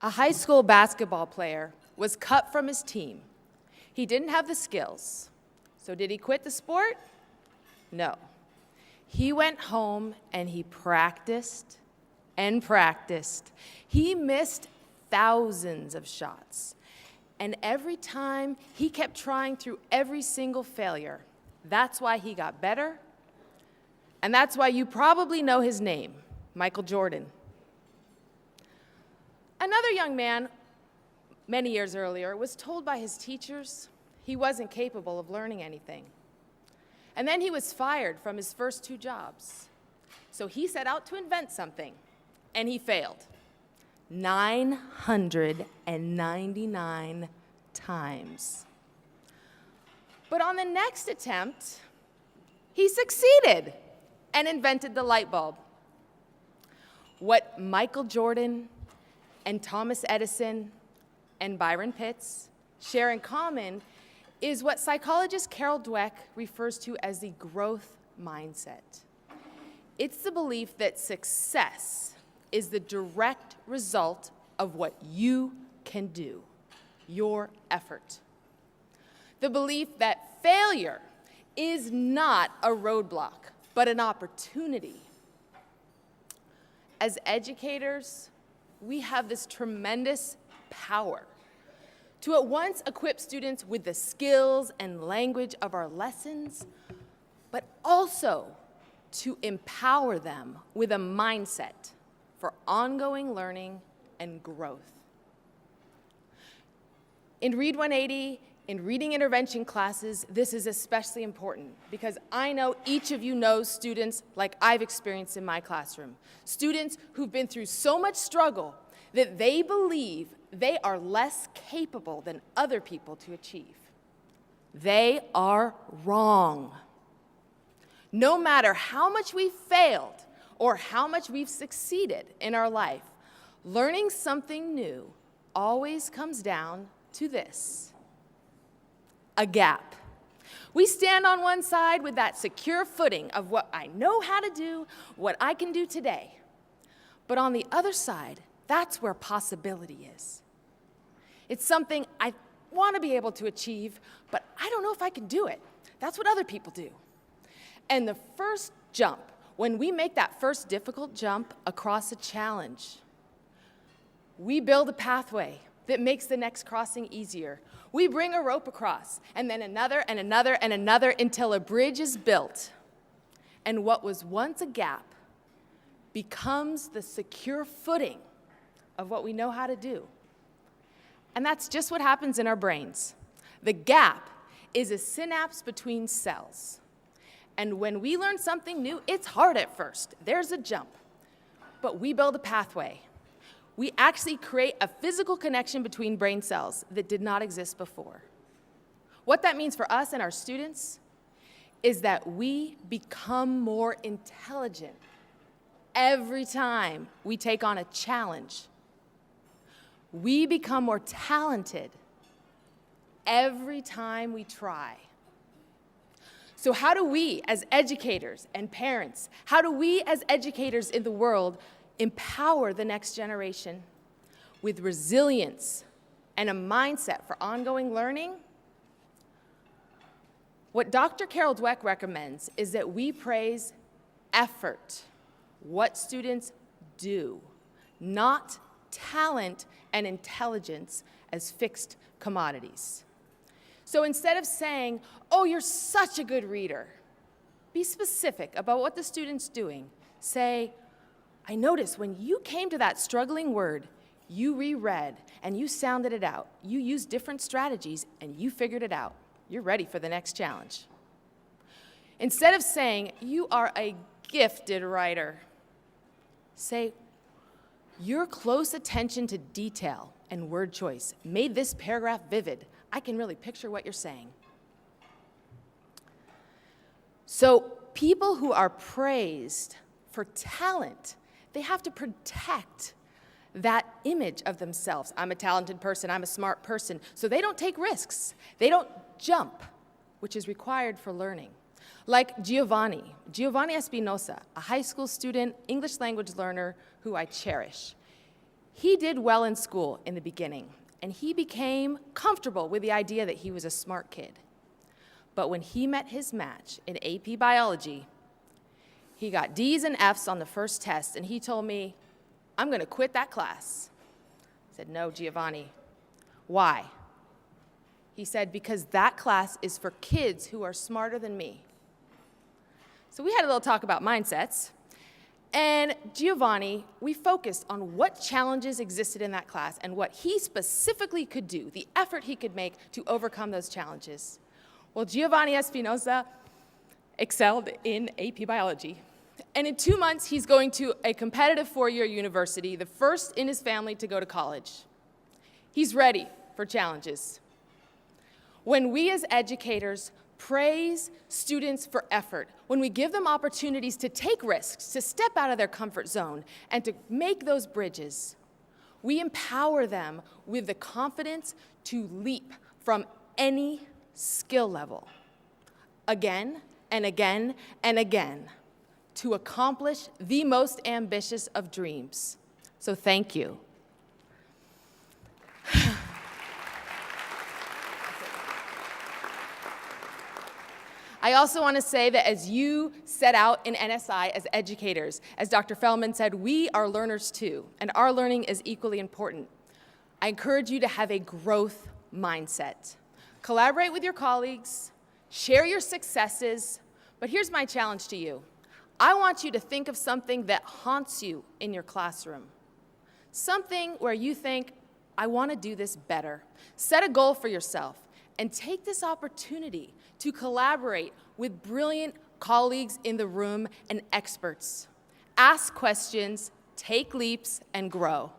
A high school basketball player was cut from his team. He didn't have the skills. So did he quit the sport? No. He went home and he practiced and practiced. He missed thousands of shots. And every time he kept trying through every single failure. That's why he got better. And that's why you probably know his name, Michael Jordan. Another young man, many years earlier, was told by his teachers he wasn't capable of learning anything. And then he was fired from his first 2 jobs. So he set out to invent something, and he failed 999 times. But on the next attempt, he succeeded and invented the light bulb. What Michael Jordan and Thomas Edison and Byron Pitts share in common is what psychologist Carol Dweck refers to as the growth mindset. It's the belief that success is the direct result of what you can do, your effort. The belief that failure is not a roadblock, but an opportunity. As educators, we have this tremendous power to at once equip students with the skills and language of our lessons, but also to empower them with a mindset for ongoing learning and growth. In Read 180, in reading intervention classes, this is especially important because I know each of you knows students like I've experienced in my classroom. Students who've been through so much struggle that they believe they are less capable than other people to achieve. They are wrong. No matter how much we've failed or how much we've succeeded in our life, learning something new always comes down to this: a gap. We stand on one side with that secure footing of what I know how to do, what I can do today. But on the other side, that's where possibility is. It's something I want to be able to achieve, but I don't know if I can do it. That's what other people do. And the first jump, when we make that first difficult jump across a challenge, we build a pathway that makes the next crossing easier. We bring a rope across, and then another and another and another until a bridge is built. And what was once a gap becomes the secure footing of what we know how to do. And that's just what happens in our brains. The gap is a synapse between cells. And when we learn something new, it's hard at first. There's a jump. But we build a pathway. We actually create a physical connection between brain cells that did not exist before. What that means for us and our students is that we become more intelligent every time we take on a challenge. We become more talented every time we try. So how do we as educators and parents, how do we as educators in the world empower the next generation with resilience and a mindset for ongoing learning? What Dr. Carol Dweck recommends is that we praise effort, what students do, not talent and intelligence as fixed commodities. So instead of saying, "Oh, you're such a good reader," be specific about what the student's doing. Say, "I noticed when you came to that struggling word, you reread and you sounded it out. You used different strategies and you figured it out. You're ready for the next challenge." Instead of saying, "You are a gifted writer," say, "Your close attention to detail and word choice made this paragraph vivid. I can really picture what you're saying." So people who are praised for talent, they have to protect that image of themselves. I'm a talented person, I'm a smart person. So they don't take risks. They don't jump, which is required for learning. Like Giovanni Espinosa, a high school student, English language learner who I cherish. He did well in school in the beginning, and he became comfortable with the idea that he was a smart kid. But when he met his match in AP Biology, he got D's and F's on the first test, and he told me, "I'm going to quit that class." I said, "No, Giovanni." "Why?" He said, "Because that class is for kids who are smarter than me." So we had a little talk about mindsets. And Giovanni, we focused on what challenges existed in that class and what he specifically could do, the effort he could make to overcome those challenges. Well, Giovanni Espinosa excelled in AP Biology. And in 2 months, he's going to a competitive four-year university, the first in his family to go to college. He's ready for challenges. When we as educators praise students for effort, when we give them opportunities to take risks, to step out of their comfort zone, and to make those bridges, we empower them with the confidence to leap from any skill level, again and again and again, to accomplish the most ambitious of dreams. So thank you. I also want to say that as you set out in NSI as educators, as Dr. Feldman said, we are learners too, and our learning is equally important. I encourage you to have a growth mindset. Collaborate with your colleagues, share your successes, but here's my challenge to you. I want you to think of something that haunts you in your classroom. Something where you think, I want to do this better. Set a goal for yourself and take this opportunity to collaborate with brilliant colleagues in the room and experts. Ask questions, take leaps, and grow.